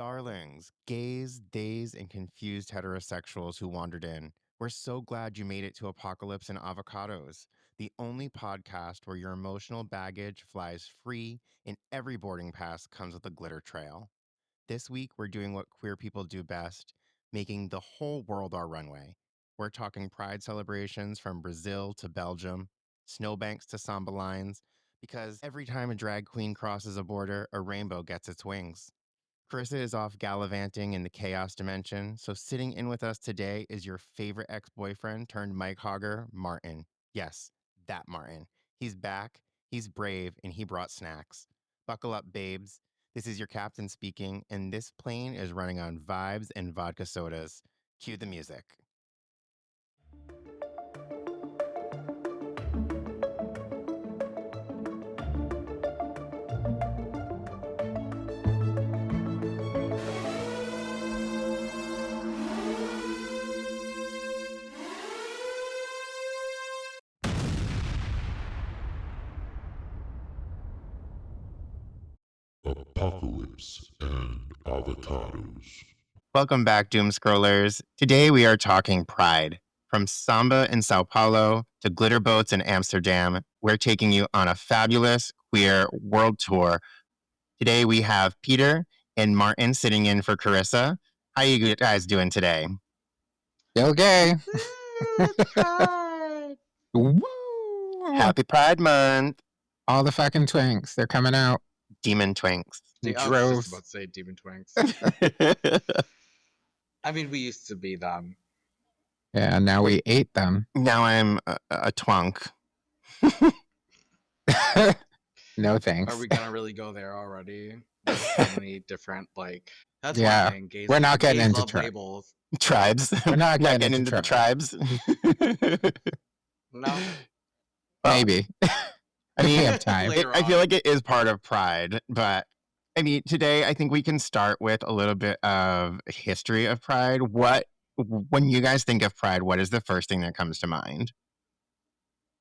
Darlings, gays, days, and confused heterosexuals who wandered in. We're so glad you made it to Apocalypse and Avocados, the only podcast where your emotional baggage flies free and every boarding pass comes with a glitter trail. This week, we're doing what queer people do best, making the whole world our runway. We're talking pride celebrations from Brazil to Belgium, snowbanks to samba lines, because every time a drag queen crosses a border, a rainbow gets its wings. Carissa is off gallivanting in the chaos dimension, so sitting in with us today is your favorite ex-boyfriend turned Mike Hogger, Martin. Yes, that Martin. He's back, he's brave, and he brought snacks. Buckle up, babes. This is your captain speaking, and this plane is running on vibes and vodka sodas. Cue the music. Apocalypse and Avocados. Welcome back, Doom Scrollers. Today we are talking pride. From samba in Sao Paulo to glitter boats in Amsterdam, we're taking you on a fabulous queer world tour. Today we have Peter and Martin sitting in for Carissa. How you guys doing today? Still gay. It's Pride. Woo! Happy Pride Month. All the fucking twinks. They're coming out. Demon Twinks. I was Droves. just about to say Demon Twinks. I mean, we used to be them. Yeah, now we ate them. Now I'm a twunk. No thanks. Are we gonna really go there already? There's so many different That's Yeah, one thing. Gays, we're not getting gays into love tri- labels. Tribes. We're not getting into the into tribes. No, Maybe. I mean, we have time. Later I feel on. like it is part of pride, but I mean, today I think we can start with a little bit of history of pride. When you guys think of pride, what is the first thing that comes to mind?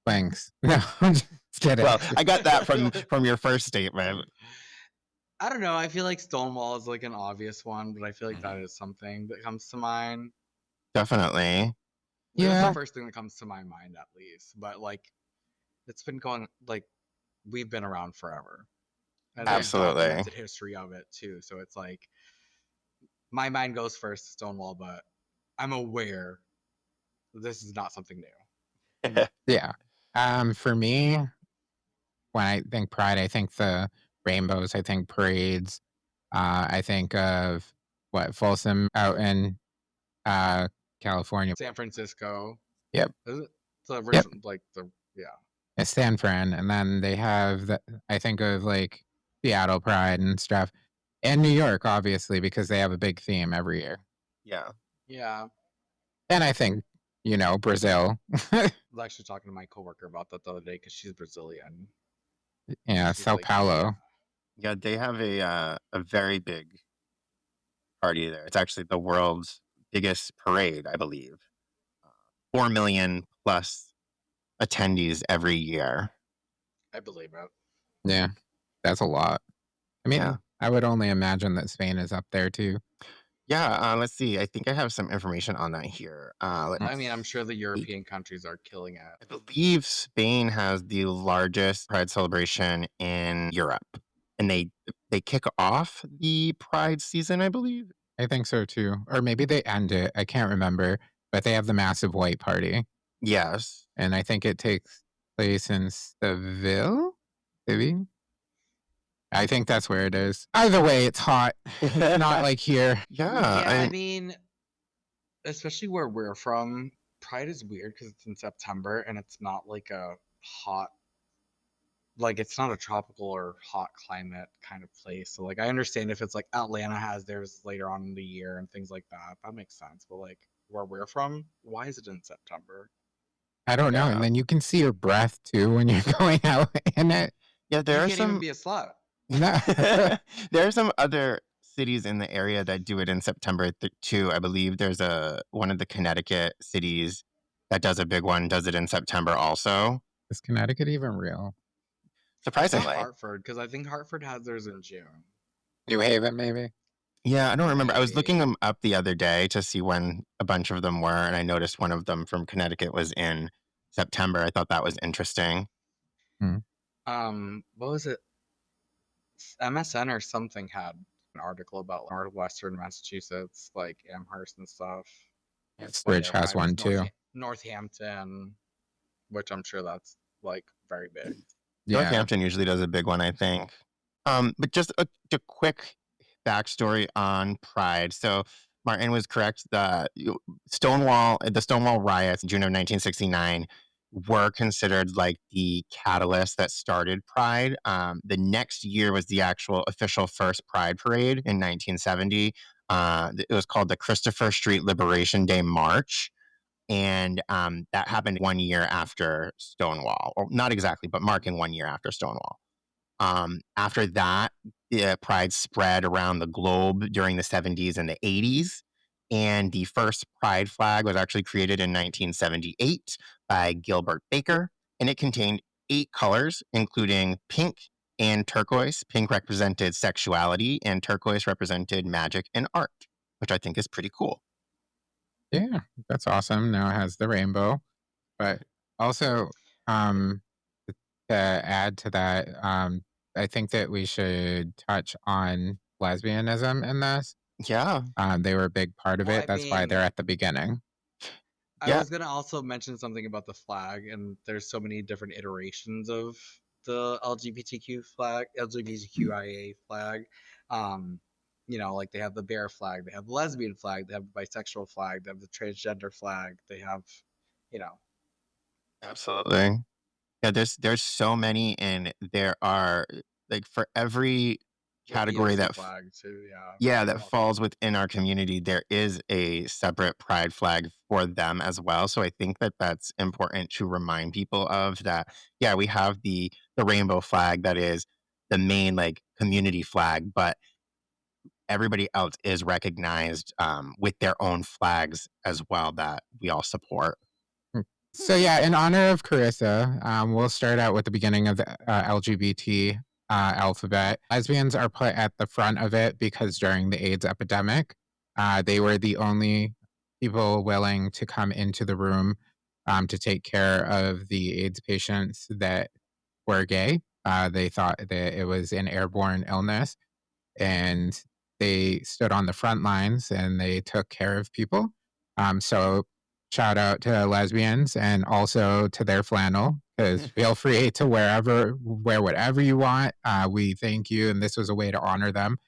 Thanks. No, just kidding. Well, I got that from your first statement. I don't know. I feel like Stonewall is like an obvious one, but I feel like that is something that comes to mind. Definitely. That's Yeah. the first thing that comes to my mind, at least. But it's been going we've been around forever. And there's Absolutely. documented history of it too. So it's like my mind goes first to Stonewall, but I'm aware this is not something new. Yeah. For me, when I think pride, I think the rainbows. I think parades. I think of Folsom out in California. San Francisco. Yep. Is it? The original, It's San Fran, and then they have I think of Seattle Pride and stuff, and New York, obviously, because they have a big theme every year. Yeah. Yeah. And I think Brazil. I was actually talking to my coworker about that the other day because she's Brazilian. Yeah, She's Sao like, Paulo. Yeah, they have a very big party there. It's actually the world's biggest parade, I believe. 4 million plus attendees every year. I believe it. Yeah, that's a lot. I mean, Yeah. I would only imagine that Spain is up there too. Yeah, let's see. I think I have some information on that here. I mean, I'm sure the European countries are killing it. I believe Spain has the largest Pride celebration in Europe, and they kick off the Pride season, I believe. I think so too. Or maybe they end it. I can't remember. But they have the massive white party. Yes. And I think it takes place in Seville, maybe? I think that's where it is. Either way, it's hot. Not like here. Yeah. I mean, especially where we're from, Pride is weird because it's in September and it's not like a hot, it's not a tropical or hot climate kind of place. So I understand if it's like Atlanta has theirs later on in the year and things like that. That makes sense. But where we're from, why is it in September? I don't know. Yeah. And then you can see your breath too when you're going out in it. Yeah, there You are can't even some. be a slut. No. There are some other cities in the area that do it in September too. I believe there's one of the Connecticut cities that does a big one, does it in September also. Is Connecticut even real? Surprisingly. Hartford, because I think Hartford has theirs in June. New Haven, maybe? Yeah, I don't remember. I was looking maybe. them up the other day to see when a bunch of them were, and I noticed one of them from Connecticut was in September. I thought that was interesting. Hmm. What was it? MSN or something had an article about Northwestern Massachusetts, like Amherst and stuff. When Ridge their has pride was one too. Northampton, which I'm sure that's like very big. Yeah. Northampton usually does a big one, I think. But just a quick backstory on Pride. So Martin was correct. The Stonewall riots in June of 1969 were considered like the catalyst that started Pride. The next year was the actual official first Pride parade in 1970. It was called the Christopher Street Liberation Day March. And that happened 1 year after Stonewall, or not exactly, but marking 1 year after Stonewall. After that, Pride spread around the globe during the 70s and the 80s. And the first Pride flag was actually created in 1978 by Gilbert Baker. And it contained 8 colors, including pink and turquoise. Pink represented sexuality, and turquoise represented magic and art, which I think is pretty cool. Yeah, that's awesome. Now it has the rainbow. But also, to add to that, I think that we should touch on lesbianism in this. Yeah. They were a big part of Well, it. I That's why mean, they're at the beginning. I Yeah. was gonna also mention something about the flag, and there's so many different iterations of the LGBTQ flag, LGBTQIA flag. Um, like they have the bear flag, they have the lesbian flag, they have the bisexual flag, they have the transgender flag, they have, you know, Absolutely. Yeah, there's so many, and there are like for every the category POC that flag too. yeah, There's that multiple. falls within our community, there is a separate pride flag for them as well. So I think that that's important to remind people of that. Yeah, we have the rainbow flag that is the main like community flag, but everybody else is recognized with their own flags as well that we all support. So yeah, in honor of Carissa, we'll start out with the beginning of the LGBT alphabet. Lesbians are put at the front of it because during the AIDS epidemic, they were the only people willing to come into the room to take care of the AIDS patients that were gay. They thought that it was an airborne illness, and they stood on the front lines and they took care of people. So shout out to lesbians and also to their flannel, because feel free to wear whatever you want. We thank you, and this was a way to honor them.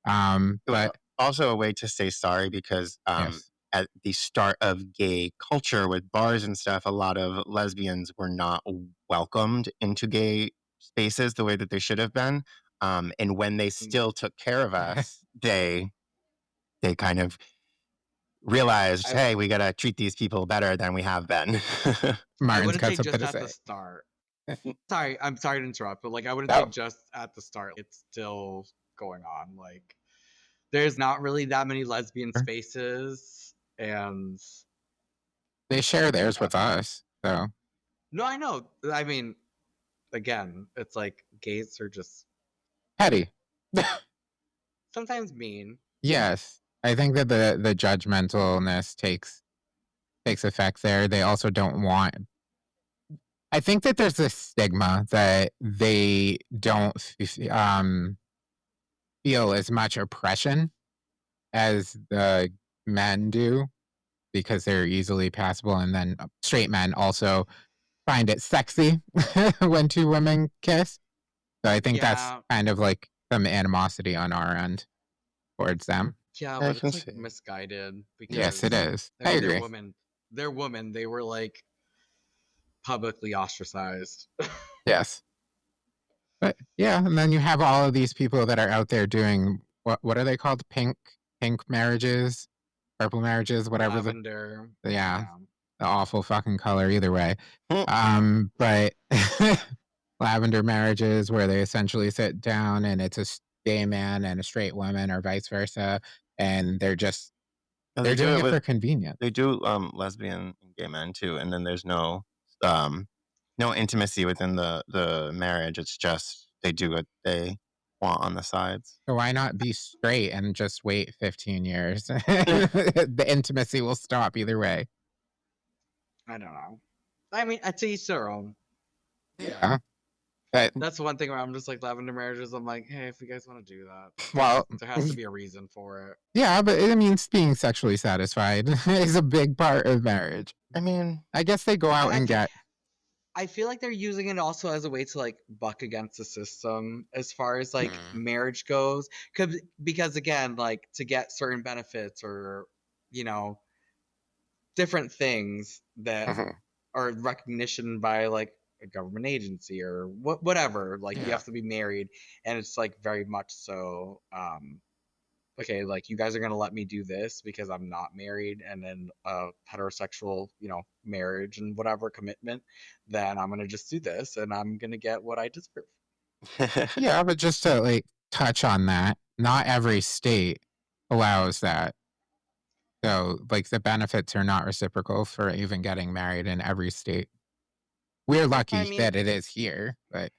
It was But also a way to say sorry because yes, at the start of gay culture with bars and stuff, a lot of lesbians were not welcomed into gay spaces the way that they should have been. And when they still took care of us, they kind of realized, I hey, we gotta treat these people better than we have been. I Martin's wouldn't got say something just to at the say. start. I'm sorry to interrupt, but like I wouldn't say No, just at the start. It's still going on. Like there's not really that many lesbian spaces, and they share theirs with us. So no, I know. I mean, again, it's like gays are just petty. sometimes mean. Yes, I think that the judgmentalness takes effect there. They also don't want. I think that there's this stigma that they don't feel as much oppression as the men do because they're easily passable, and then straight men also find it sexy when two women kiss. So I think that's Yeah, kind of like some animosity on our end towards them. yeah, I but can it's like see. misguided Yes, it because is. I I mean agree. they're women. They were like publicly ostracized. Yes. But yeah, and then you have all of these people that are out there doing what are they called? Pink marriages, purple marriages, whatever Lavender. yeah, Yeah. the awful fucking color either way. Hmm. But lavender marriages where they essentially sit down and it's a gay man and a straight woman or vice versa, and No, they're they do doing it it with for convenience. they do lesbian and gay men too, and then there's um no intimacy within the marriage. It's just they do what they want on the sides. So why not be straight and just wait 15 years? The intimacy will stop either way. I don't know. I mean, to each their own. Yeah. But, That's one thing where I'm just like lavender marriages. I'm like, hey, if you guys want to do that, well, there has to be a reason for it. yeah, but it means being sexually satisfied is a big part of marriage. I mean, I guess they go out And and get. I feel like they're using it also as a way to like buck against the system as far as like marriage goes, because again, like to get certain benefits or different things that are recognition by like a government agency or whatever. Like you have to be married, and it's like very much so. Okay, like you guys are gonna let me do this because I'm not married, and then heterosexual, marriage and whatever commitment, then I'm gonna just do this, and I'm gonna get what I deserve. Yeah, but just to like touch on that, not every state allows that. So like the benefits are not reciprocal for even getting married in every state. We're lucky that it is here, but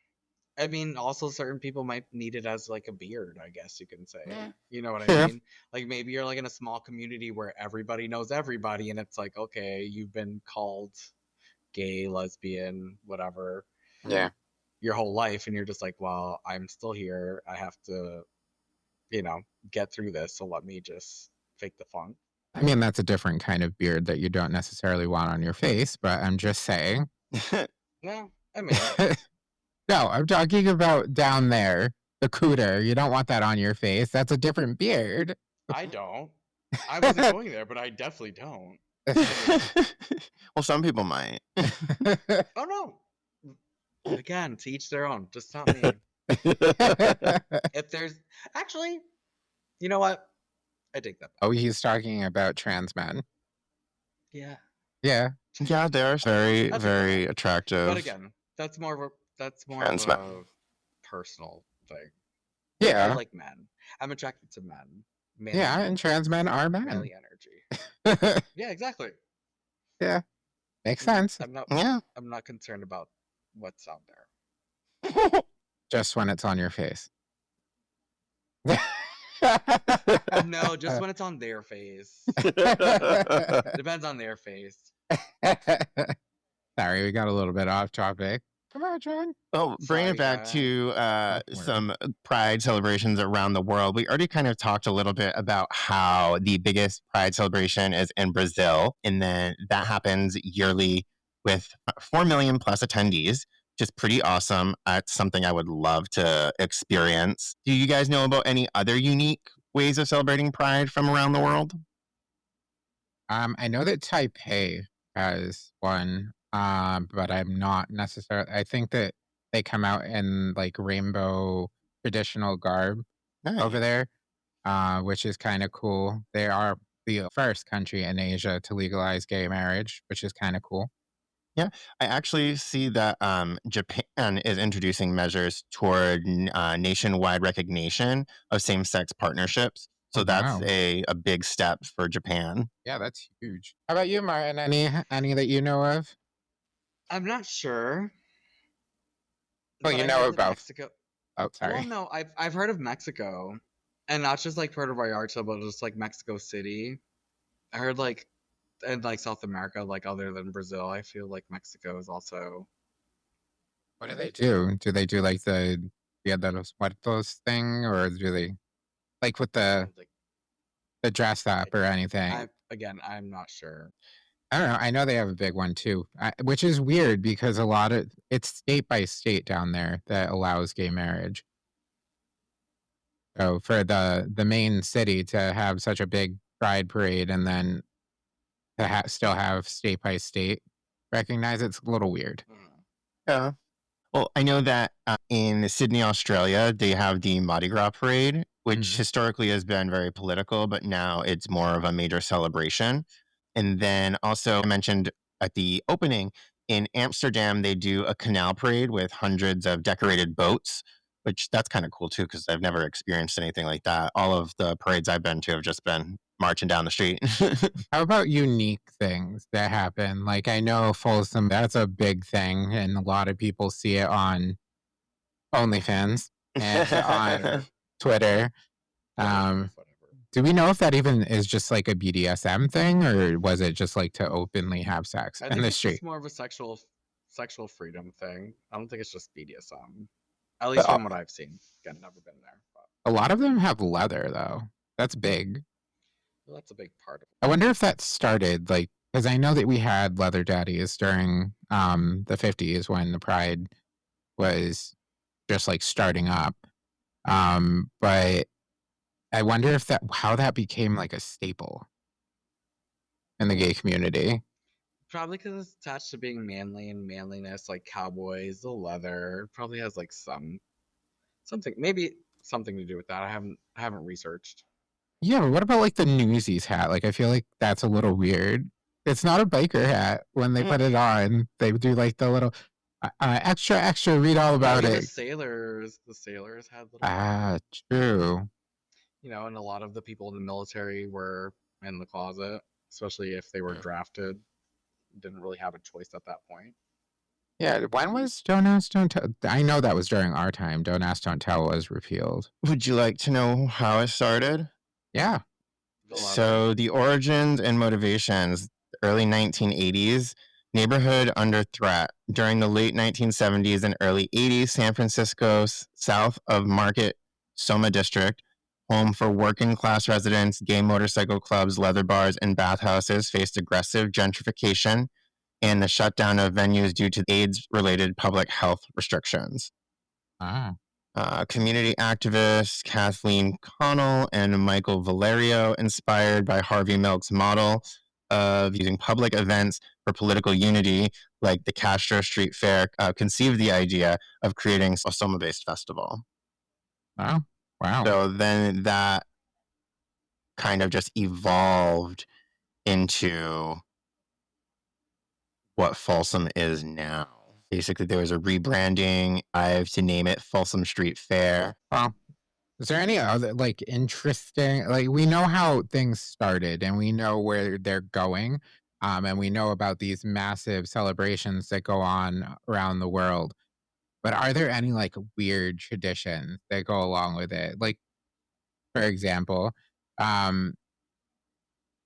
I mean, also certain people might need it as like a beard, I guess you can say. You know what Yeah. I mean? Like maybe you're like in a small community where everybody knows everybody, and it's like, okay, you've been called gay, lesbian, whatever, yeah. your whole life, and you're just like, well, I'm still here. I have to, get through this. So let me just fake the funk. I mean, that's a different kind of beard that you don't necessarily want on your face, but I'm just saying. Yeah, I mean, No, I'm talking about down there, the cooter. You don't want that on your face. That's a different beard. I don't. I wasn't going there, but I definitely don't. Well, some people might. Oh no. Again, to each their own. Just not me. If there's actually, you know what? I dig that. Oh, he's talking about trans men. Yeah. Yeah. Yeah, they're very, That's very attractive. But again, that's more of Trans a personal thing. Yeah. I like men. I'm attracted to men. Yeah, and trans men are men. Manly energy. Yeah, exactly. Yeah. Makes sense. I'm not concerned about what's out there. Just when it's on your face. No, just when it's on their face. Depends on their face. Sorry, we got a little bit off topic. Come on, John. Well, bring it back to some Pride celebrations around the world. We already kind of talked a little bit about how the biggest Pride celebration is in Brazil, and then that happens yearly with 4 million plus attendees, which is pretty awesome. It's something I would love to experience. Do you guys know about any other unique ways of celebrating Pride from around the world? I know that Taipei has one, but I'm not necessarily. I think that they come out in like rainbow traditional garb over there, which is kind of cool. They are the first country in Asia to legalize gay marriage, which is kind of cool. Yeah, I actually see that Japan is introducing measures toward nationwide recognition of same-sex partnerships. So that's a big step for Japan. Yeah, that's huge. How about you, Martin? Any that you know of? I'm not sure. Well, you know about Mexico. Oh, sorry. Well, no, I've heard of Mexico, and not just like Puerto Vallarta, but just like Mexico City. I heard like in like South America, like other than Brazil, I feel like Mexico is also. What do they do? Do they do like the Dia de los Muertos thing, or do they like with the dress up or anything? I'm not sure. I don't know. I know they have a big one too, which is weird because a lot of it's state by state down there that allows gay marriage. So for the main city to have such a big pride parade and then to still have state by state recognize it's a little weird. Yeah. Well, I know that in Sydney, Australia, they have the Mardi Gras parade, which historically has been very political, but now it's more of a major celebration. And then also I mentioned at the opening in Amsterdam, they do a canal parade with hundreds of decorated boats, which that's kind of cool too, because I've never experienced anything like that. All of the parades I've been to have just been marching down the street. How about unique things that happen? Like I know Folsom, that's a big thing, and a lot of people see it on OnlyFans. and on Twitter. Whatever. Do we know if that even is just like a BDSM thing, or was it just like to openly have sex I in think the it's street? just more of a sexual freedom thing. I don't think it's just BDSM. At But least from what I've seen. Again, never been there. But a lot of them have leather though. That's big. well, that's a big part of it. I wonder if that started like, because I know that we had leather daddies during the 50s when the Pride was just like starting up. But I wonder if how that became like a staple in the gay community. Probably because it's attached to being manly and manliness, like cowboys, the leather. Probably has like maybe something to do with that. I haven't researched. Yeah, but what about like the Newsies hat? Like, I feel like that's a little weird. It's not a biker hat. When they put it on, they do like the little extra, extra. Read all about Maybe it. the sailors had little. Ah, true. And a lot of the people in the military were in the closet, especially if they were drafted. Didn't really have a choice at that point. Yeah, when was Don't Ask, Don't Tell? I know that was during our time. Don't Ask, Don't Tell was repealed. Would you like to know how it started? Yeah. So the origins and motivations, early 1980s, neighborhood under threat. During the late 1970s and early 80s, San Francisco, south of Market Soma District, home for working class residents, gay motorcycle clubs, leather bars, and bathhouses, faced aggressive gentrification and the shutdown of venues due to AIDS-related public health restrictions. Ah. Community activists Kathleen Connell and Michael Valerio, inspired by Harvey Milk's model of using public events for political unity, like the Castro Street Fair, conceived the idea of creating a Soma-based festival. Oh, wow. So then that kind of just evolved into what Folsom is now. Basically, there was a rebranding. I have to name it Folsom Street Fair. Well, is there any other like interesting, like we know how things started and we know where they're going, and we know about these massive celebrations that go on around the world. But are there any like weird traditions that go along with it? Like, for example, um,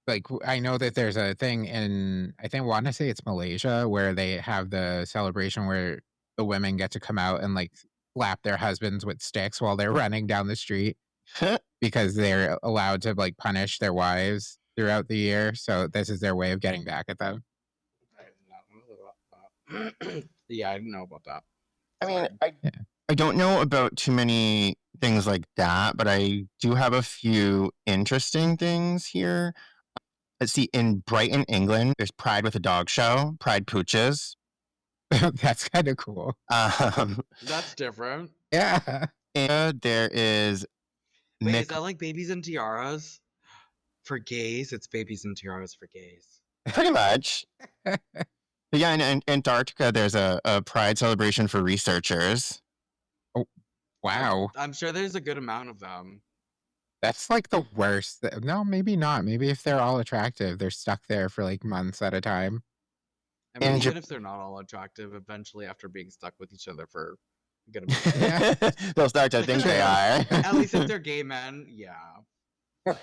like I know that there's a thing in want to say it's Malaysia where they have the celebration where the women get to come out and like slap their husbands with sticks while they're running down the street because they're allowed to like punish their wives throughout the year. So this is their way of getting back at them. I did not know about that. Yeah, I didn't know about that. I mean, I don't know about too many things like that, but I do have a few interesting things here. Let's see, in Brighton, England, there's Pride with a Dog show, Pride Pooches. That's kind of cool. That's different. Yeah. And there is... Wait, is that like Babies and Tiaras? For gays, it's Babies and Tiaras for gays. Pretty much. But yeah, in Antarctica, there's a Pride celebration for researchers. Oh, wow. I'm sure there's a good amount of them. That's like the worst. No, maybe not. Maybe if they're all attractive, they're stuck there for like months at a time. I mean, even if they're not all attractive, eventually after being stuck with each other for a good amount of time, they'll start to think they are. At least if they're gay men, yeah.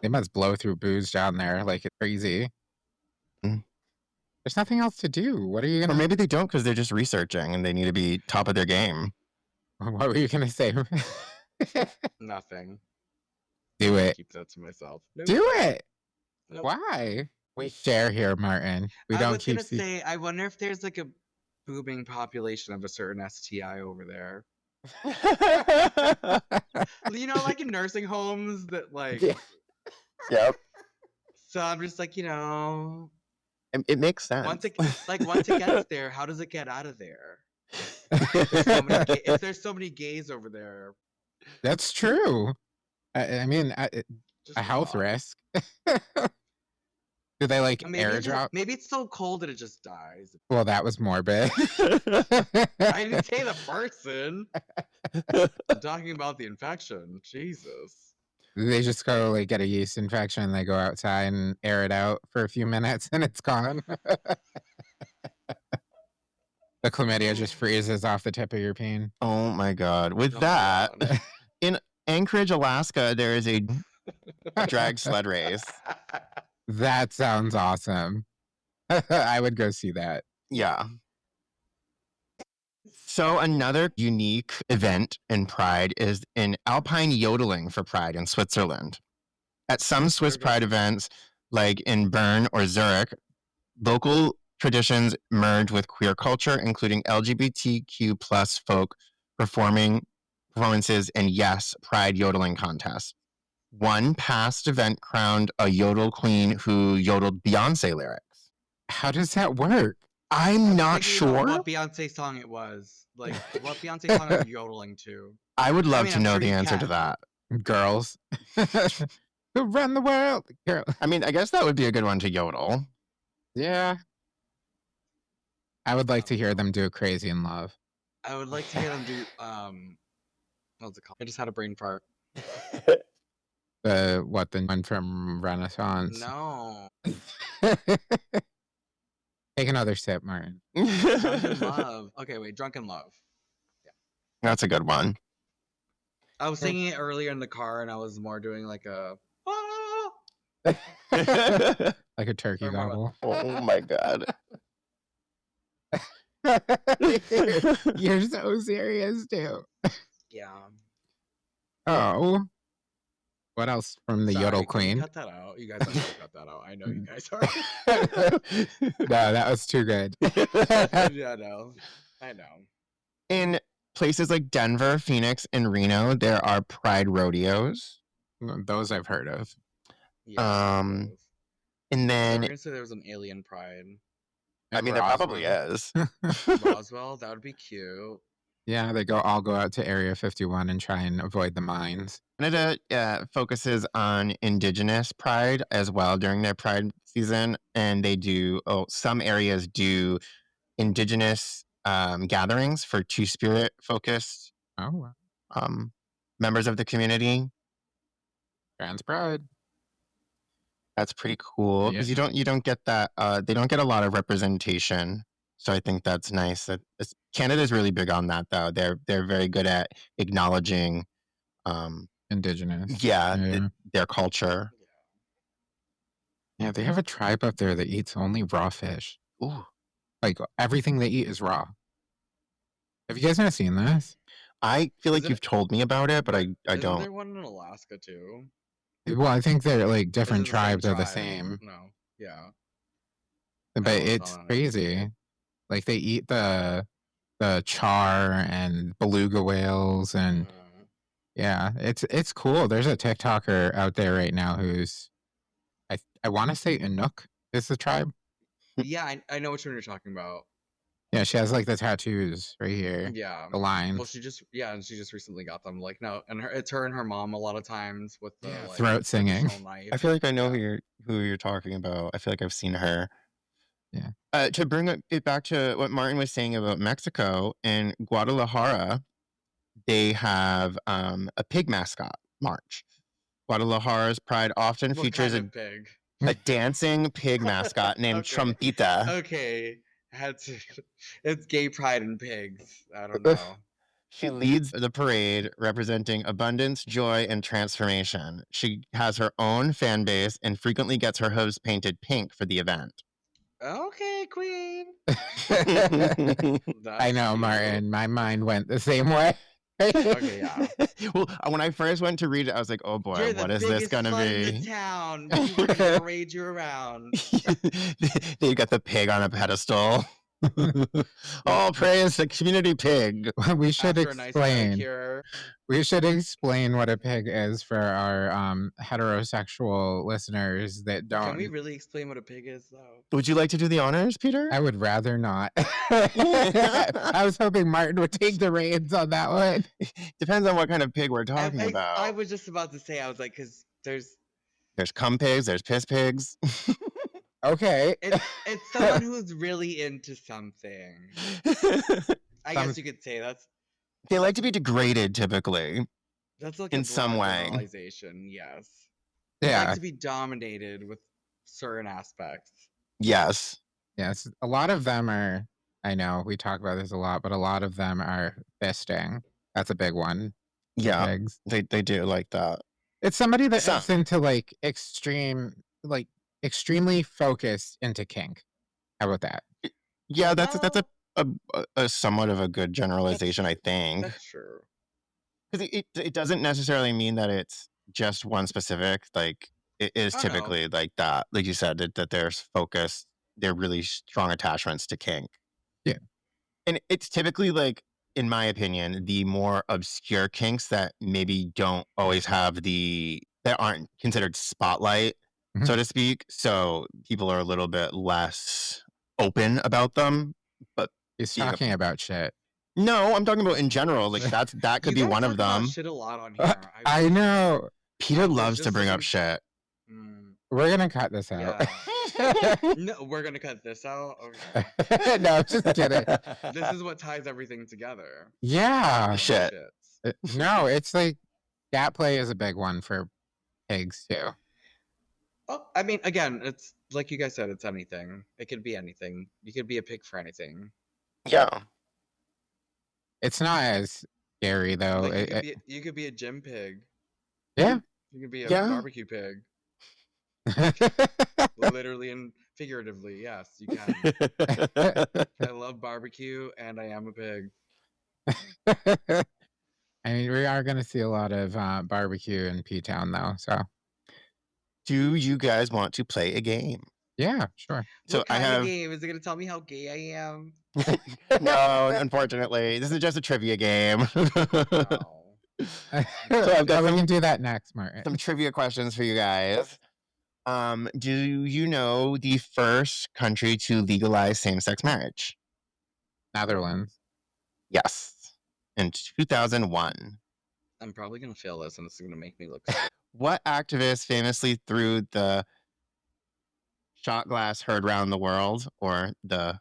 They must blow through booze down there like it's crazy. There's nothing else to do. What are you going to... Or maybe they don't because they're just researching and they need to be top of their game. What were you going to say? Nothing. Do it. Keep that to myself. Nope. Do it. Nope. Why? We share here, Martin. We don't keep... I was going to say, I wonder if there's like a booming population of a certain STI over there. You know, like in nursing homes that like... Yeah. Yep. So I'm just like, it makes sense. Once it gets there, how does it get out of there? If there's so many gays over there. That's true. I mean, a health risk. Do they like airdrop? Maybe it's so cold that it just dies. Well, that was morbid. I didn't say the person. I'm talking about the infection. Jesus. They just go like get a yeast infection. They go outside and air it out for a few minutes, and it's gone. The chlamydia just freezes off the tip of your peen. Oh my God. With Oh my that, God. in Anchorage, Alaska, there is a drag sled race. That sounds awesome. I would go see that. Yeah. So another unique event in Pride is in alpine yodeling for Pride in Switzerland. At some Swiss Pride events, like in Bern or Zurich, local traditions merge with queer culture, including LGBTQ plus folk performances and yes, Pride yodeling contests. One past event crowned a yodel queen who yodeled Beyonce lyrics. How does that work? I'm not Thinking about sure. what Beyonce song it was. Like, what Beyonce song are you yodeling to? I would love to I'm know sure the you answer to can. that. Girls. Who run the world? Girl. I mean, I guess that would be a good one to yodel. Yeah. I would like to hear them do Crazy in Love. I would like to hear them do what's it called? I just had a brain fart. The one from Renaissance? No. Take another sip, Martin. Drunken Love. Okay, wait, Drunken Love. That's a good one. I was singing it earlier in the car and I was more doing like a Like a turkey Or more gobble. Oh my God. You're so serious too. yeah. Oh. What else from the Sorry, Yodel can we Queen? cut that out. You guys have to cut that out. I know you guys are. No, that was too good. Yeah, no. I know. In places like Denver, Phoenix, and Reno, there are Pride rodeos. Those I've heard of. Yeah. And I was then, gonna say there was an alien pride. I mean, there probably is. Roswell, that would be cute. Yeah, they all go out to Area 51 and try and avoid the mines. Canada focuses on Indigenous Pride as well during their Pride season, and they do. Some areas do Indigenous gatherings for Two-Spirit focused Oh, members of the community. Trans Pride. That's pretty cool because Yeah. you don't get that. They don't get a lot of representation, so I think that's nice. Canada's really big on that, though. They're very good at acknowledging, Indigenous. their culture. Yeah, they have a tribe up there that eats only raw fish. Ooh. Like everything they eat is raw. Have you guys not seen this? I feel like you've told me about it, but I Isn't don't. there one in Alaska too? Well, I think they're like different Is it the same tribes are the tribe? same. No. Yeah. But was it's not on it. crazy. Like they eat the char and beluga whales and yeah, it's cool. There's a TikToker out there right now who's I want to say Inuk is the tribe. Yeah, I know which one you're talking about. Yeah, she has like the tattoos right here. Yeah. The lines. Well, she just recently got them. Like no, and it's her and her mom a lot of times with the like, throat singing. traditional knife. I feel like I know who you're talking about. I feel like I've seen her. Yeah. To bring it back to what Martin was saying about Mexico, in Guadalajara, they have a pig mascot march. Guadalajara's Pride often What features kind of pig? a dancing pig mascot named Okay. Trumpita. Okay, it's gay pride and pigs. I don't know. She leads the parade representing abundance, joy, and transformation. She has her own fan base and frequently gets her hooves painted pink for the event. Okay, queen. I know, cute. Martin. My mind went the same way. Okay, yeah. Well, when I first went to read it, I was like, "Oh boy, You're the what is this biggest gonna slut be?" in the town. We're gonna parade you around. You got the pig on a pedestal. All praise the community pig. We should After a nice explain. manicure. We should explain what a pig is for our heterosexual listeners that don't. Can we really explain what a pig is, though? Would you like to do the honors, Peter? I would rather not. I was hoping Martin would take the reins on that one. Depends on what kind of pig we're talking about. I was just about to say, I was like, because there's cum pigs, there's piss pigs. Okay. It's someone who's really into something. I guess you could say They like to be degraded, typically. that's like in a some broad way. generalization, yes. They Yeah. like to be dominated with certain aspects. Yes. Yes. A lot of them are. I know we talk about this a lot, but a lot of them are fisting. That's a big one. Yeah, Pigs. they do like that. It's somebody that Some. is into like extremely focused into kink. How about that? Yeah, that's Well, a somewhat of a good generalization, I think. that's true. Because it doesn't necessarily mean that it's just one specific. Like it is Oh no. typically like that. Like you said, that there's focus. They're really strong attachments to kink. Yeah. And it's typically like, in my opinion, the more obscure kinks that maybe don't always have that aren't considered spotlight, so Mhm. to speak. So people are a little bit less open about them. But He's being talking about shit. no, I'm talking about in general. Like that could You be guys one talk of about them. shit a lot on here. I know. Peter was loves to just bring up looking- shit. We're gonna cut this out. Yeah. No, we're gonna cut this out. Okay. No, just kidding. This is what ties everything together. Yeah. Shit. No, it's like gat play is a big one for pigs too. Oh, I mean, again, it's like you guys said, it's anything. It could be anything. You could be a pig for anything. Yeah. It's not as scary though. Like you could be a gym pig. Yeah. You could be a Yeah. barbecue pig. Literally and figuratively, yes, you can. I love barbecue and I am a pig. I mean, we are going to see a lot of barbecue in P-Town though. So, Do you guys want to play a game? yeah, sure. So What kind of game? Is it going to tell me how gay I am? No, unfortunately, this is just a trivia game. No. So I've got we some- can do that next, Martin. Some trivia questions for you guys. Do you know the first country to legalize same-sex marriage? Netherlands. Yes, in 2001. I'm probably going to fail this and it's going to make me look. What activist famously threw the shot glass heard round the world, or the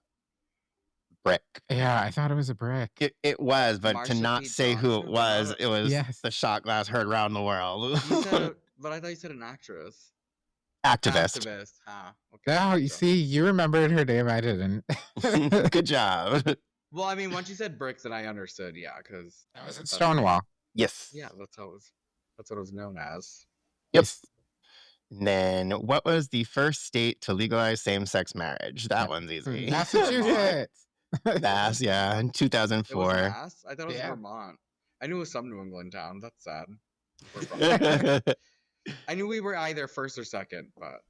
brick? Yeah, I thought it was a brick. It was, but Marsha to not P. say who it Johnson? was, it was Yes. the shot glass heard round the world. You said, but I thought you said an actress. Activist. Activist. Huh. Okay. No, you gotcha. see, you remembered her name. I didn't. Good job. Well, I mean, once you said bricks, then I understood. Yeah, because That was at Stonewall. Yes. yeah, that's what it was known as. Yep. And then, what was the first state to legalize same-sex marriage? That one's easy. Massachusetts. Mass, yeah, in It was 2004. Mass. I thought it was Yeah. Vermont. I knew it was some New England town. That's sad. We're from- I knew we were either first or second, but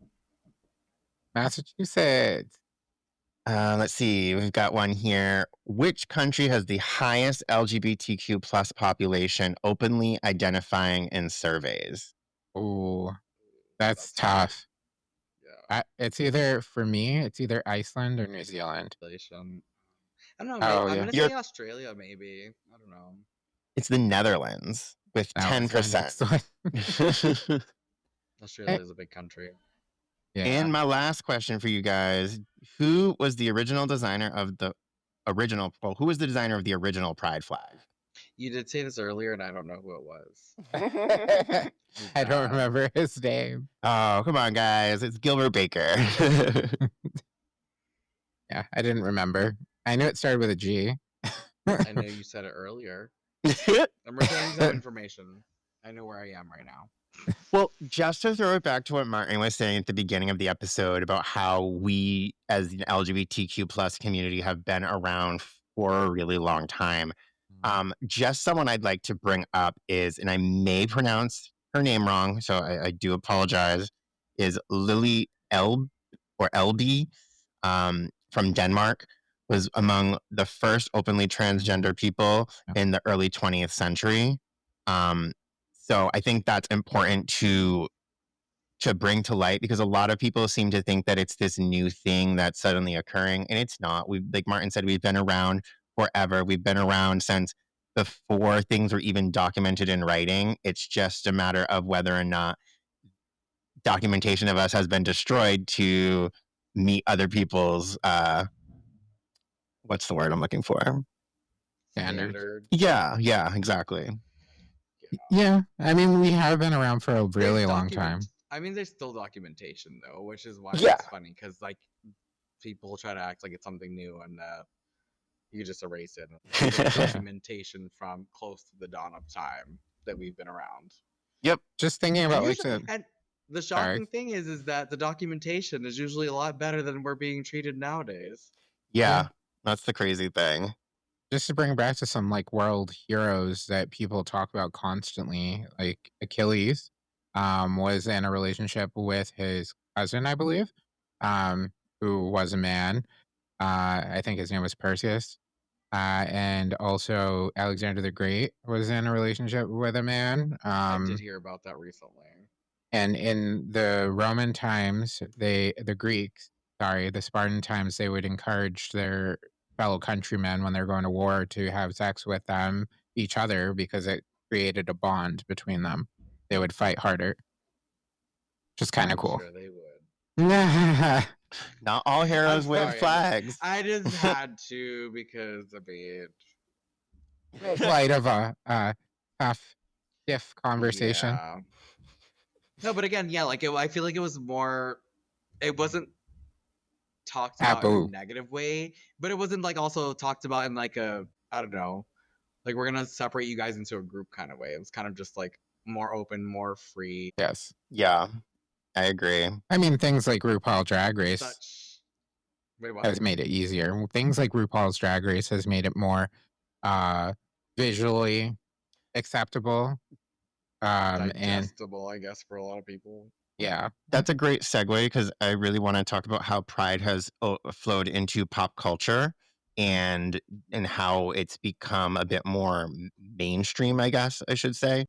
Massachusetts. Let's see. We've got one here. Which country has the highest LGBTQ plus population openly identifying in surveys? Ooh, that's hard. tough. Yeah. It's either, for me, it's either Iceland or New Zealand. Population. I don't know. Oh, I'm yeah. gonna say Australia, maybe. I don't know. It's the Netherlands with That was my 10%. next one. Australia is a big country. Yeah. And my last question for you guys: who was the original designer of the original? Well, who was the designer of the original Pride flag? You did say this earlier, and I don't know who it was. I don't remember his name. Oh, come on, guys! It's Gilbert Baker. Yeah, I didn't remember. I knew it started with a G. I know you said it earlier. I'm returning some information. I know where I am right now. Well, just to throw it back to what Martin was saying at the beginning of the episode about how we, as an LGBTQ plus community, have been around for a really long time. Just someone I'd like to bring up is, and I may pronounce her name wrong, so I do apologize, is Lily Elb or LB from Denmark, was among the first openly transgender people in the early 20th century. So I think that's important to bring to light, because a lot of people seem to think that it's this new thing that's suddenly occurring, and it's not. We've, like Martin said, we've been around forever. We've been around since before things were even documented in writing. It's just a matter of whether or not documentation of us has been destroyed to meet other people's what's the word I'm looking for? Standard. Yeah, exactly. Yeah, I mean, we have been around for a really There's long time. I mean, there's still documentation though, which is why Yeah. it's funny, because like people try to act like it's something new, and You could just erase it. There's documentation from close to the dawn of time that we've been around. Yep. Just thinking And, about the shocking thing is that the documentation is usually a lot better than we're being treated nowadays. Yeah, that's the crazy thing. Just to bring it back to some like world heroes that people talk about constantly, like Achilles, was in a relationship with his cousin, I believe, who was a man. I think his name was Perseus. And also Alexander the Great was in a relationship with a man. I did hear about that recently. And in the Roman times, the Spartan times, they would encourage their fellow countrymen when they're going to war to have sex with each other, because it created a bond between them. They would fight harder. Just kind of cool. Sure, they would. Not all heroes wave flags. I just had to, because I mean, light of a tough, stiff conversation. Yeah. No, but again, yeah, like I feel like it was more. It wasn't talked about in a negative way, but it wasn't like also talked about in like a, I don't know, like we're gonna separate you guys into a group kind of way. It was kind of just like more open, more free. Yes. Yeah, I agree. I mean, things like RuPaul Drag Race has made it easier. Things like RuPaul's Drag Race has made it more visually acceptable. Digestible, I guess, for a lot of people. Yeah. That's a great segue, because I really want to talk about how Pride has flowed into pop culture and how it's become a bit more mainstream, I guess I should say.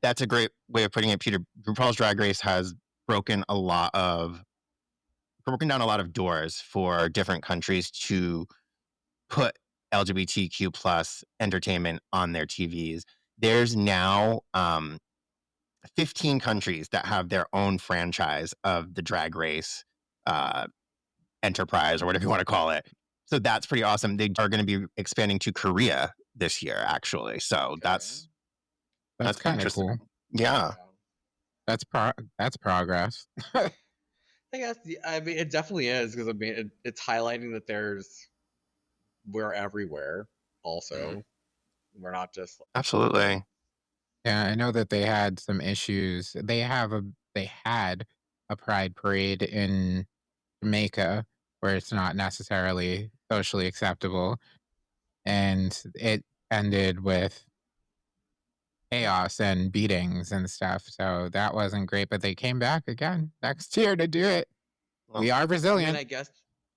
That's a great way of putting it, Peter. RuPaul's Drag Race has broken down a lot of doors for different countries to put LGBTQ plus entertainment on their TVs. There's now 15 countries that have their own franchise of the Drag Race enterprise, or whatever you want to call it. So that's pretty awesome. They are going to be expanding to Korea this year, actually. So that's kind of cool. Yeah. That's progress. I guess. I mean, it definitely is, because I mean, it's highlighting that we're everywhere. Also, we're not just absolutely. Yeah, I know that they had some issues. They had a pride parade in Jamaica where it's not necessarily socially acceptable, and it ended with chaos and beatings and stuff. So that wasn't great, but they came back again next year to do it. Well, we are resilient.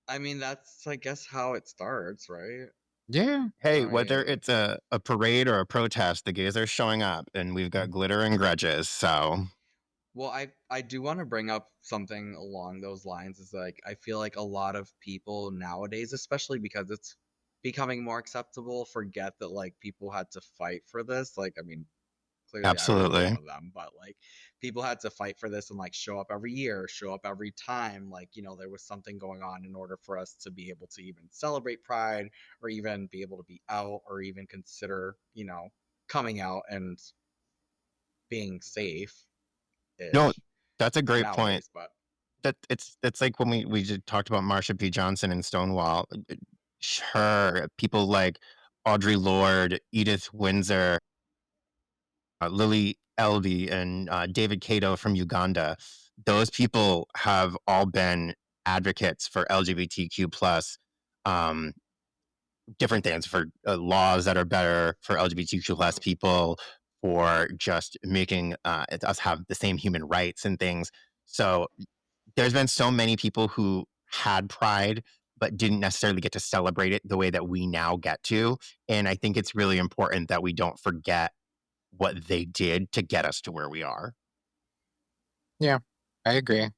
I mean, that's how it starts, right? Yeah. Hey, whether it's a parade or a protest, the gays are showing up, and we've got glitter and grudges. So, well, I do want to bring up something along those lines. Is like, I feel like a lot of people nowadays, especially because it's becoming more acceptable, forget that like people had to fight for this. Like, I mean, clearly absolutely, I was one of them, but like people had to fight for this and like show up every year, show up every time. Like, you know, there was something going on in order for us to be able to even celebrate Pride, or even be able to be out, or even consider, you know, coming out and being safe. No, that's a great point. But it's like when we just talked about Marsha P. Johnson and Stonewall. Sure, people like Audre Lorde, Edith Windsor, Lily Elvey, and David Kato from Uganda. Those people have all been advocates for LGBTQ plus different things, for laws that are better for LGBTQ plus people, for just making us have the same human rights and things. So there's been so many people who had Pride but didn't necessarily get to celebrate it the way that we now get to. And I think it's really important that we don't forget what they did to get us to where we are. Yeah, I agree.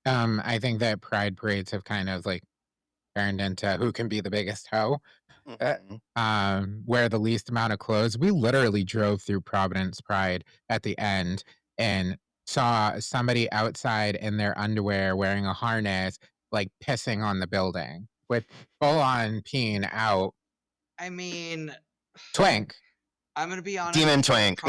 I think that pride parades have kind of like turned into who can be the biggest hoe, wear the least amount of clothes. We literally drove through Providence Pride at the end and saw somebody outside in their underwear wearing a harness, like pissing on the building with full on peeing out. I mean, twink. I'm gonna be honest. Demon twink.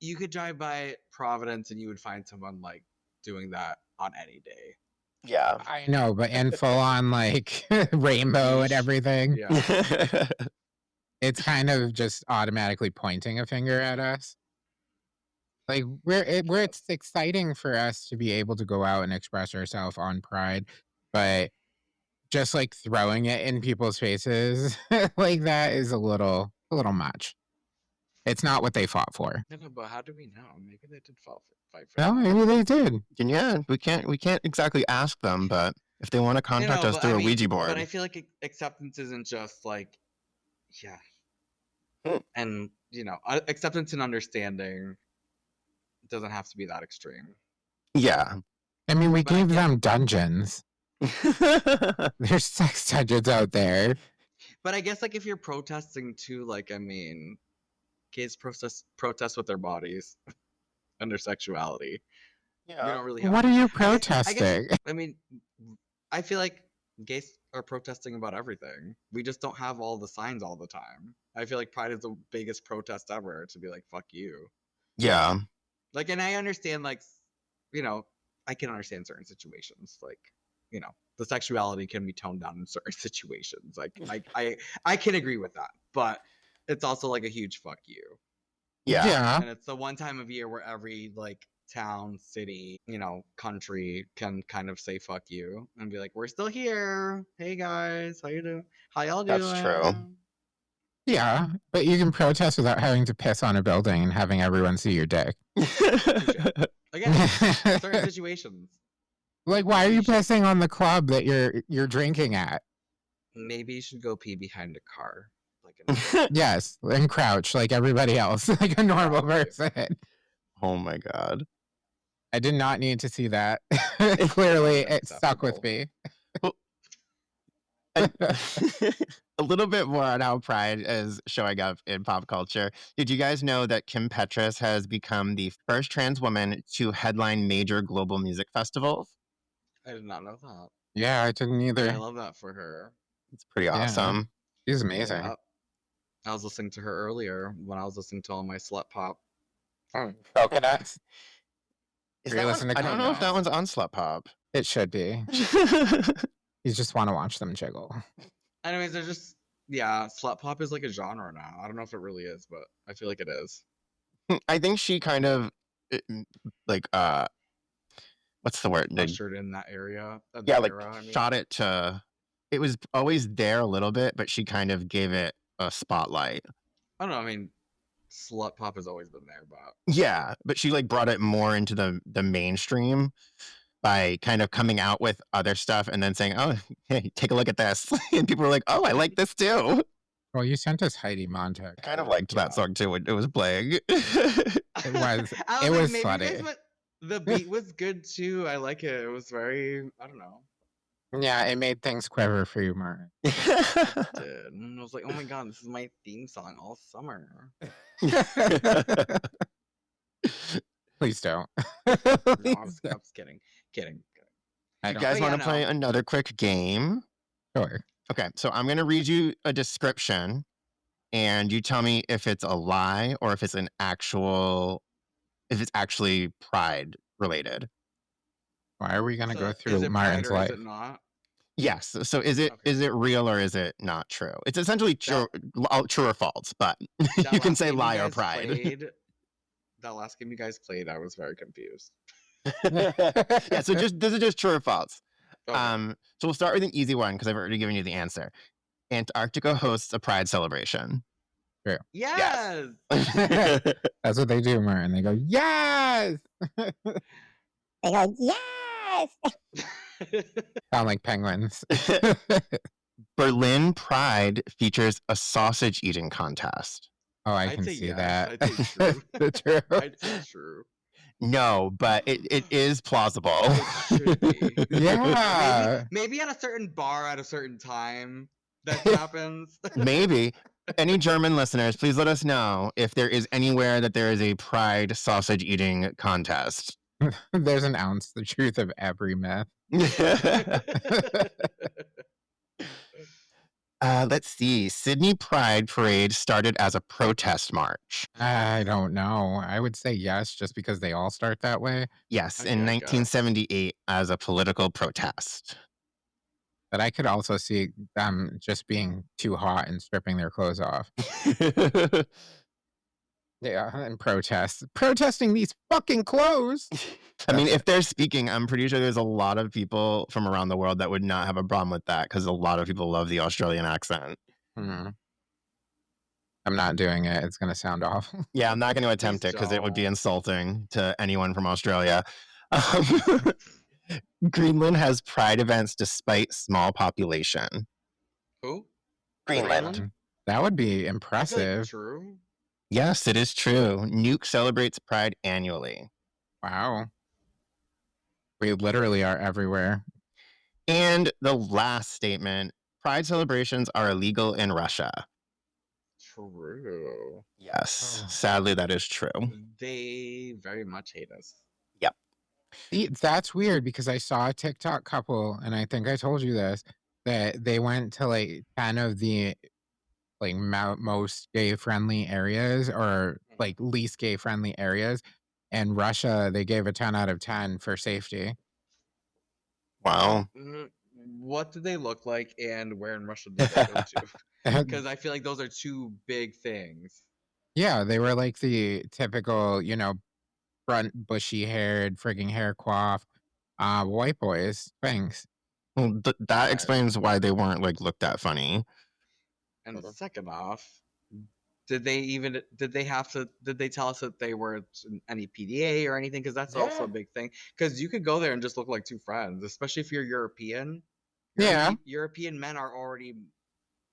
You could drive by Providence and you would find someone like doing that on any day. Yeah. I know, but in full on like rainbow and Yeesh. everything, Yeah. it's kind of just automatically pointing a finger at us. Like where it's exciting for us to be able to go out and express ourselves on Pride, but just like throwing it in people's faces like that is a little much. It's not what they fought for. No, but how do we know? Maybe they did fight for No, that. maybe they did. And yeah, we can't exactly ask them, but if they want to contact us but through I a mean, Ouija board. But I feel like acceptance isn't just like, yeah. And, acceptance and understanding doesn't have to be that extreme. Yeah. I mean, we But I gave get- them dungeons. There's sex dungeons out there. But I guess like if you're protesting too, like, I mean, gays protest with their bodies and their sexuality. Yeah. We don't really have. What are you I protesting? mean, I feel like gays are protesting about everything. We just don't have all the signs all the time. I feel like Pride is the biggest protest ever to be like, fuck you. Yeah. Like, and I understand, like, I can understand certain situations. Like, the sexuality can be toned down in certain situations. Like, I can agree with that. But it's also like a huge fuck you. Yeah. And it's the one time of year where every like town, city, country can kind of say fuck you and be like, we're still here. Hey guys, how you doing? How y'all doing? That's true. Yeah, but you can protest without having to piss on a building and having everyone see your dick. Again, certain situations. Like, why are you pissing on the club that you're drinking at? Maybe you should go pee behind a car. Yes, and crouch like everybody else, like a normal person. Oh my god. I did not need to see that. Clearly, it stuck with me. A little bit more on how Pride is showing up in pop culture. Did you guys know that Kim Petras has become the first trans woman to headline major global music festivals? I did not know that. Yeah, I didn't either. I love that for her. It's pretty awesome. She's amazing. Yeah. I was listening to her earlier when I was listening to all my slut pop. Coconuts. Is Are you that listening one, to I don't know if that Coconuts? one's on Slut Pop. It should be. You just want to watch them jiggle. Anyways, they're just slut pop is like a genre now. I don't know if it really is, but I feel like it is. I think she kind of like what's the word? Ushered in that area. Shot it to. It was always there a little bit, but she kind of gave it a spotlight. I don't know. I mean, slut pop has always been there, but yeah, but she like brought it more into the mainstream by kind of coming out with other stuff and then saying, "Oh, hey, take a look at this," and people were like, "Oh, I like this too." Well, you sent us Heidi Montag. I kind of liked that song too when it was playing. It was. It was funny. The beat was good too. I like it. It was very. I don't know. Yeah, it made things quiver for you, Martin. It did. And I was like, oh my god, this is my theme song all summer. Please don't. No, I'm just kidding. Kidding. You guys want to play another quick game? Sure. Okay, so I'm going to read you a description, and you tell me if it's a lie or if it's if it's actually Pride related. Why are we going to go through Martin's life? Is it not? Yes. So is it real or is it not true? It's essentially true or false, but you can say lie or Pride. That last game you guys played, I was very confused. Yeah, so this is just true or false. Okay. So we'll start with an easy one because I've already given you the answer. Antarctica hosts a Pride celebration. True. Yes. That's what they do, Martin. They go, yes. They go, yes. Sound like penguins. Berlin Pride features a sausage eating contest. Oh, I I'd can say see yes. that. I'd say true. True. I'd say true. No, but it is plausible. It should be. Yeah. Maybe at a certain bar at a certain time that happens. Maybe. Any German listeners, please let us know if there is anywhere that there is a Pride sausage eating contest. There's an ounce the truth of every myth. Let's see. Sydney Pride Parade started as a protest march. I don't know. I would say yes, just because they all start that way. Yes, Okay, in I guess. 1978 as a political protest. But I could also see them just being too hot and stripping their clothes off. Yeah, and protesting these fucking clothes. I mean, if they're speaking, I'm pretty sure there's a lot of people from around the world that would not have a problem with that because a lot of people love the Australian accent. I'm not doing it. It's going to sound awful. Yeah, I'm not going to attempt Please it because it would be don't. insulting to anyone from Australia. Greenland has pride events despite small population. Who? Greenland. That would be I feel like impressive. true. Yes, it is true. Nuke celebrates pride annually. Wow. We literally are everywhere. And the last statement, pride celebrations are illegal in Russia. True. Yes, sadly that is true. They very much hate us. Yep. See, that's weird because I saw a TikTok couple, and I think I told you this, that they went to like 10 of the like most gay friendly areas or like least gay friendly areas. And Russia, they gave a 10 out of 10 for safety. Wow. What do they look like, and where in Russia did they go to? Because I feel like those are two big things. Yeah, they were like the typical, front bushy haired, frigging hair coif, white boys. Thanks. Well, that Right. explains why they weren't like looked at funny. And second off, did they tell us that they were any PDA or anything? Because that's also a big thing. Because you could go there and just look like two friends, especially if you're European. Yeah. European men are already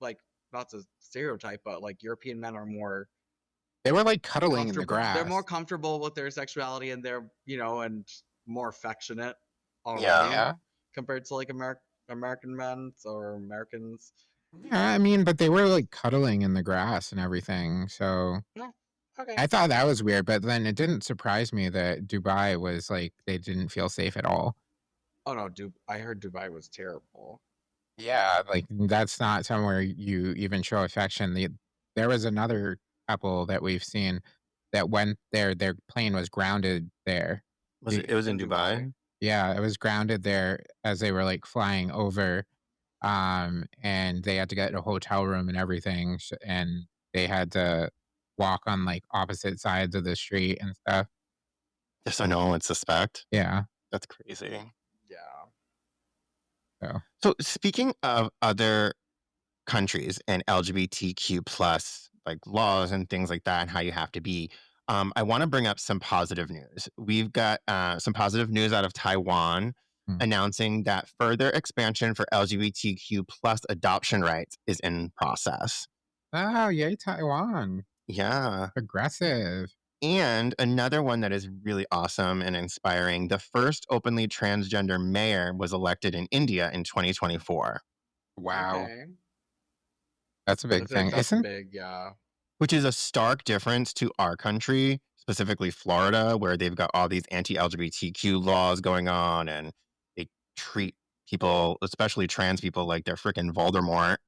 like, not to stereotype, but like European men are more They were like cuddling in the grass. They're more comfortable with their sexuality, and they're and more affectionate already. Yeah. Compared to like American men or Americans. Yeah, I mean, but they were like cuddling in the grass and everything. So Okay. I thought that was weird, but then it didn't surprise me that Dubai was like they didn't feel safe at all. Oh no, I heard Dubai was terrible. Yeah, like that's not somewhere you even show affection. There was another couple that we've seen that went there. Their plane was grounded there. It was in Dubai? Yeah, it was grounded there as they were like flying over, and they had to get a hotel room and everything, and they had to walk on like opposite sides of the street and stuff. Just so no one would suspect. Yeah, that's crazy. Yeah. So speaking of other countries and LGBTQ plus like laws and things like that and how you have to be, I want to bring up some positive news. We've got some positive news out of Taiwan announcing that further expansion for LGBTQ plus adoption rights is in process. Oh, yay, Taiwan. Yeah. Aggressive. And another one that is really awesome and inspiring, the first openly transgender mayor was elected in India in 2024. Wow. Okay. That's a big thing. That's big, yeah. Which is a stark difference to our country, specifically Florida, where they've got all these anti-LGBTQ laws going on and they treat people, especially trans people, like they're freaking Voldemort.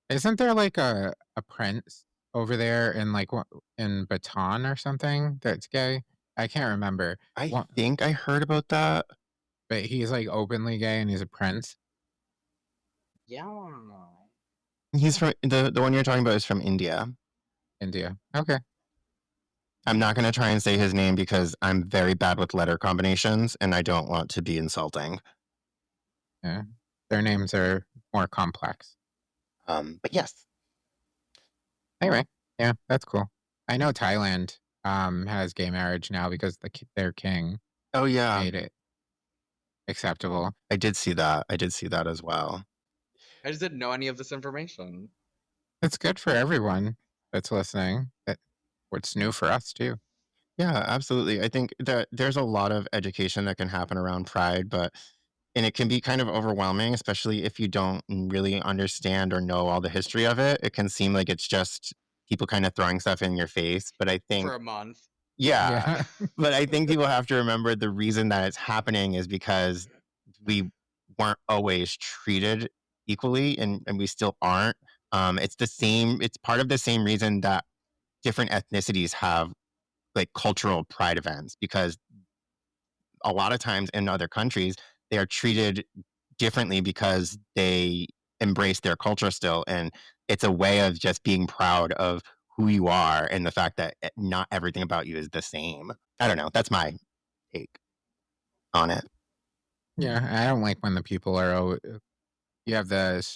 Isn't there like a prince over there in like in Baton or something that's gay? I can't remember. I think I heard about that. But he's like openly gay and he's a prince. Yeah. He's from the one you're talking about is from India. India. Okay. I'm not going to try and say his name because I'm very bad with letter combinations and I don't want to be insulting. Yeah. Their names are more complex. But yes. Anyway, yeah, that's cool. I know Thailand has gay marriage now because their king made it acceptable. I did see that as well. I just didn't know any of this information. It's good for everyone that's listening. What's new for us too. Yeah, absolutely. I think that there's a lot of education that can happen around Pride, and it can be kind of overwhelming, especially if you don't really understand or know all the history of it. It can seem like it's just people kind of throwing stuff in your face, but I think for a month. Yeah. But I think people have to remember the reason that it's happening is because we weren't always treated equally, and we still aren't. It's part of the same reason that different ethnicities have like cultural pride events, because a lot of times in other countries they are treated differently because they embrace their culture still, and it's a way of just being proud of who you are and the fact that not everything about you is the same. I don't know, that's my take on it. Yeah, I don't like when the people are. You have the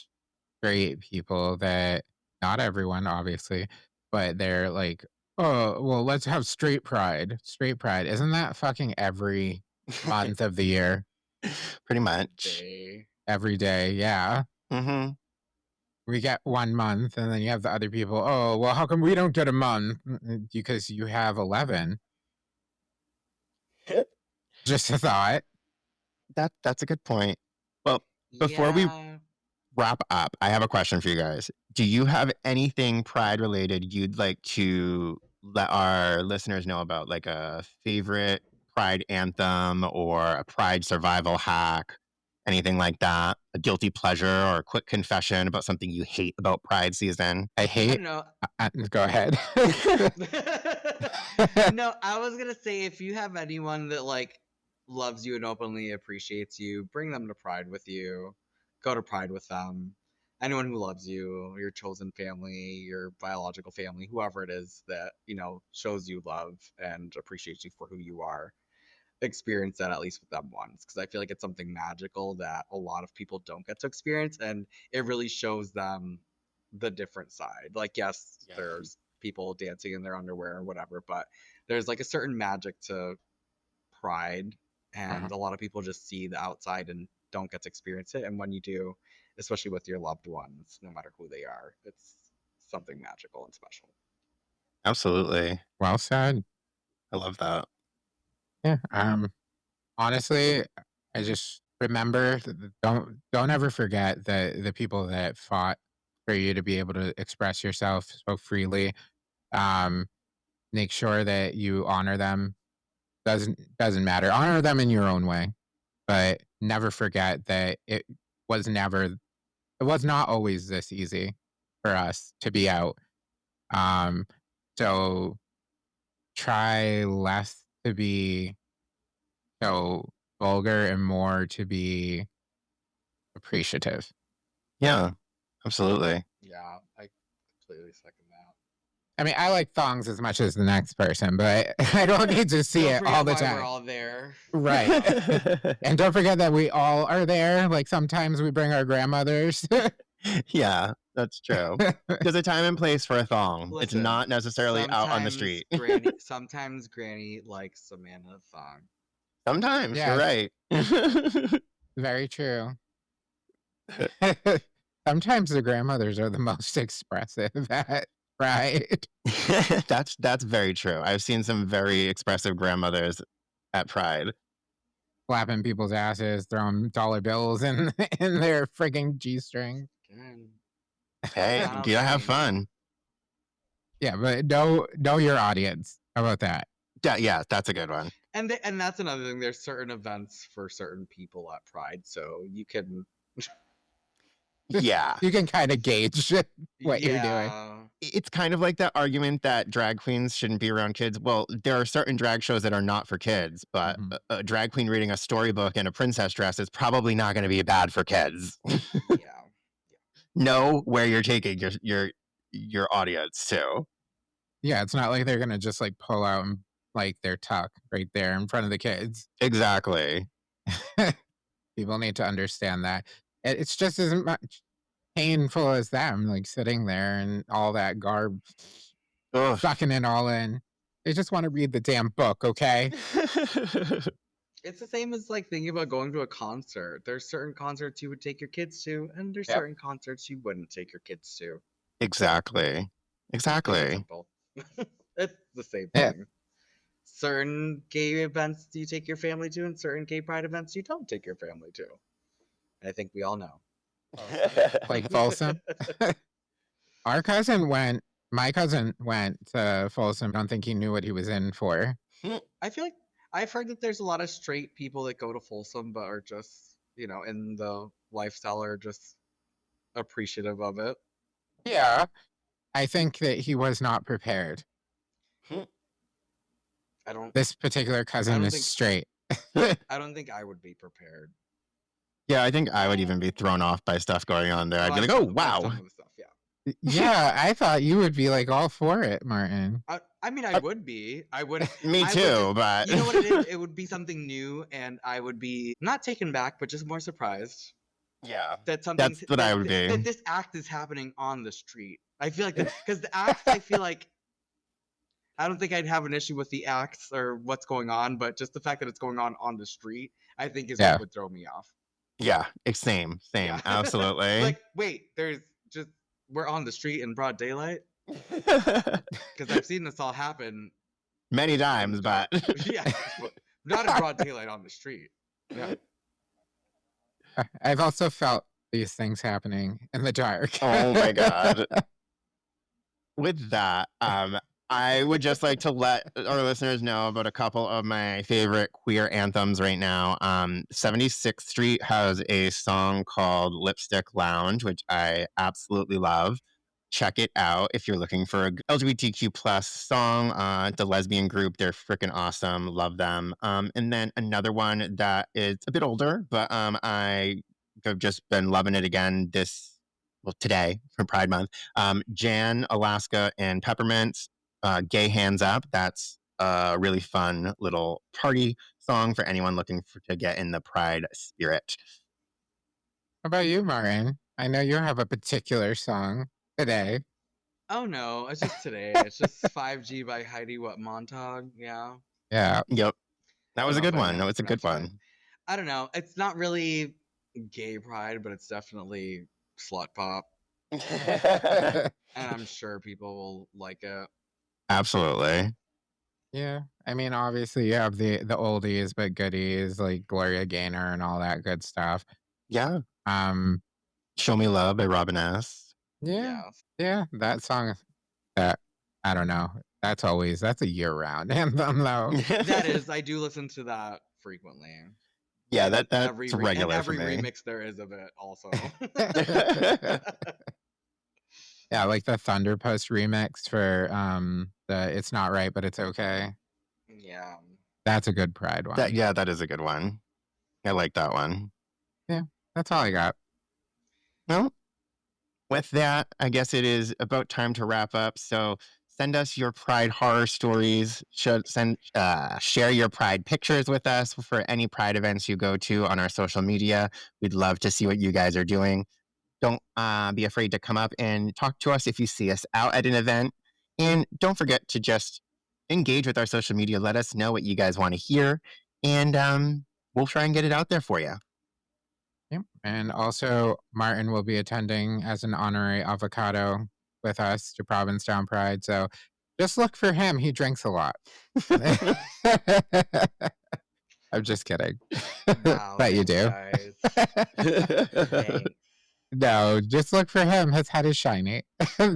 straight people that, not everyone, obviously, but they're like, oh, well, let's have straight pride. Straight pride. Isn't that fucking every month of the year? Pretty much. Day. Every day. Yeah. Mm-hmm. We get 1 month, and then you have the other people, oh, well, how come we don't get a month? Because you have 11. Just a thought. That's a good point. Well, before we Yeah. wrap up, I have a question for you guys. Do you have anything pride related you'd like to let our listeners know about, like a favorite pride anthem or a pride survival hack, anything like that? A guilty pleasure or a quick confession about something you hate about pride season? I I hate. don't know. Go ahead. No, I was gonna say, if you have anyone that like loves you and openly appreciates you, bring them to Pride with you. Go to Pride with them. Anyone who loves you, your chosen family, your biological family, whoever it is that, shows you love and appreciates you for who you are, experience that at least with them once, because I feel like it's something magical that a lot of people don't get to experience, and it really shows them the different side. Like, yes, Yeah. there's people dancing in their underwear or whatever, but there's like a certain magic to pride, and a lot of people just see the outside and don't get to experience it. And when you do, especially with your loved ones, no matter who they are, it's something magical and special. Absolutely. Well said. I love that. Yeah. Honestly, I just remember don't ever forget the people that fought for you to be able to express yourself so freely. Um, Make sure that you honor them. Doesn't matter. Honor them in your own way, but never forget that it was not always this easy for us to be out. Um, so try less to be so vulgar and more to be appreciative. Yeah, absolutely. Yeah, I completely second that. I mean, I like thongs as much as the next person, but I don't need to see Don't it forget all the why time. we're all there. Right. And don't forget that we all are there. Like sometimes we bring our grandmothers. Yeah, that's true. There's a time and place for a thong. It's Listen, not necessarily out on the street. Sometimes Granny likes Samantha thong. Sometimes, Yes. you're right. Very true. Sometimes the grandmothers are the most expressive at Pride. That's very true. I've seen some very expressive grandmothers at Pride. Slapping people's asses, throwing dollar bills in their frigging G-string. Hey, Not you gotta have okay. fun. Yeah, but know your audience. How about that? Yeah, that's a good one. And that's another thing. There's certain events for certain people at Pride, so you can. Yeah. You can kind of gauge what you're doing. It's kind of like that argument that drag queens shouldn't be around kids. Well, there are certain drag shows that are not for kids, but a drag queen reading a storybook in a princess dress is probably not going to be bad for kids. Yeah. Know where you're taking your audience to. Yeah, it's not like they're gonna just like pull out and like their tuck right there in front of the kids. Exactly. People need to understand that. It's just as much painful as them, like sitting there and all that garb, Ugh. sucking it all in. They just want to read the damn book, okay? It's the same as like thinking about going to a concert. There's certain concerts you would take your kids to, and there's certain concerts you wouldn't take your kids to. Exactly. Exactly. Simple. It's the same Yeah. thing. Certain gay events you take your family to, and certain gay pride events you don't take your family to. I think we all know. Like Folsom. My cousin went to Folsom. I don't think he knew what he was in for. I feel like I've heard that there's a lot of straight people that go to Folsom, but are just, in the lifestyle, or just appreciative of it. Yeah, I think that he was not prepared. I don't. This particular cousin don't is think- straight. I don't think I would be prepared. Yeah, I think I would even be thrown off by stuff going on there. I'd be like, oh, by wow. some of the stuff, yeah. Yeah, I thought you would be like all for it, Martin. I mean, I would be. I would. Me I would too, just- but You know what it is? It would be something new, and I would be not taken back, but just more surprised yeah, that something. that's what I would be. That this act is happening on the street. I feel like because the acts, I feel like. I don't think I'd have an issue with the acts or what's going on, but just the fact that it's going on the street, I think is Yeah. what would throw me off. Yeah, same, Yeah. absolutely. Like, wait, we're on the street in broad daylight? Because I've seen this all happen. Many times, but Yeah, not in broad daylight on the street. Yeah. I've also felt these things happening in the dark. Oh my God. With that, I would just like to let our listeners know about a couple of my favorite queer anthems right now. 76th Street has a song called Lipstick Lounge, which I absolutely love. Check it out if you're looking for a LGBTQ plus song. The lesbian group, they're freaking awesome. Love them. And then another one that is a bit older, but I have just been loving it again today for Pride Month. Jan, Alaska, and Peppermints. Gay Hands Up. That's a really fun little party song for anyone looking to get in the Pride spirit. How about you, Martin? I know you have a particular song today. Oh no, it's just today. It's just 5G by Heidi Montag. Yeah. Yeah. Yep. That was a good one. No, No, it's a good one. I don't know. It's not really gay pride, but it's definitely slut pop. And I'm sure people will like it. Absolutely. Yeah. I mean, obviously you have the oldies but goodies like Gloria Gaynor and all that good stuff. Yeah. Um Show Me Love by Robin S. Yeah. Yeah, that song that I don't know. That's a year-round anthem though. That is, I do listen to that frequently. Yeah, that's Every regular every for me. remix there is of it also. Yeah, like the Thunder Post remix for the It's Not Right But It's Okay. Yeah. That's a good Pride one. That is a good one. I like that one. Yeah, that's all I got. Well, with that, I guess it is about time to wrap up. So send us your Pride horror stories. Share your Pride pictures with us for any Pride events you go to on our social media. We'd love to see what you guys are doing. Don't be afraid to come up and talk to us if you see us out at an event. And don't forget to just engage with our social media. Let us know what you guys want to hear. And we'll try and get it out there for you. Yep. And also, Martin will be attending as an honorary avocado with us to Provincetown Pride. So just look for him. He drinks a lot. I'm just kidding. Wow, But you do. guys. Thanks. No, just look for him. His head is shiny.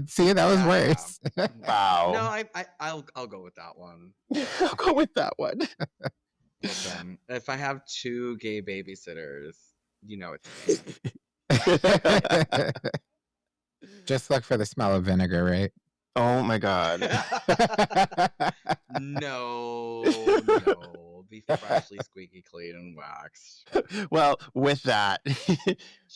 See, that was Yeah. worse. Wow. No, I'll go with that one. I'll go with that one. Listen, if I have 2 gay babysitters, you know it's me. Just look for the smell of vinegar, right? Oh my God. No. Be freshly squeaky clean and waxed. Well, with that,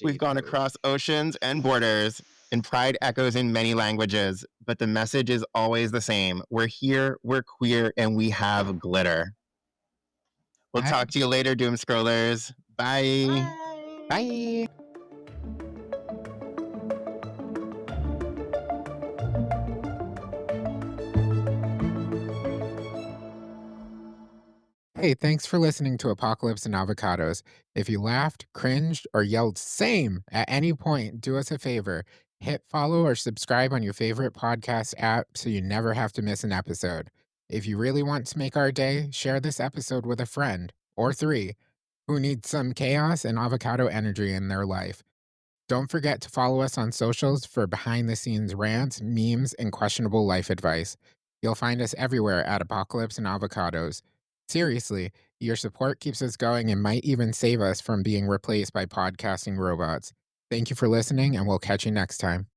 we've gone Jesus. across oceans and borders, and Pride echoes in many languages, but the message is always the same. We're here, we're queer, and we have glitter. We'll Bye. talk to you later, Doom Scrollers. Bye. Bye. Hey, thanks for listening to Apocalypse and Avocados. If you laughed, cringed, or yelled same at any point, do us a favor. Hit follow or subscribe on your favorite podcast app so you never have to miss an episode. If you really want to make our day, share this episode with a friend or 3 who needs some chaos and avocado energy in their life. Don't forget to follow us on socials for behind-the-scenes rants, memes, and questionable life advice. You'll find us everywhere at Apocalypse and Avocados. Seriously, your support keeps us going and might even save us from being replaced by podcasting robots. Thank you for listening, and we'll catch you next time.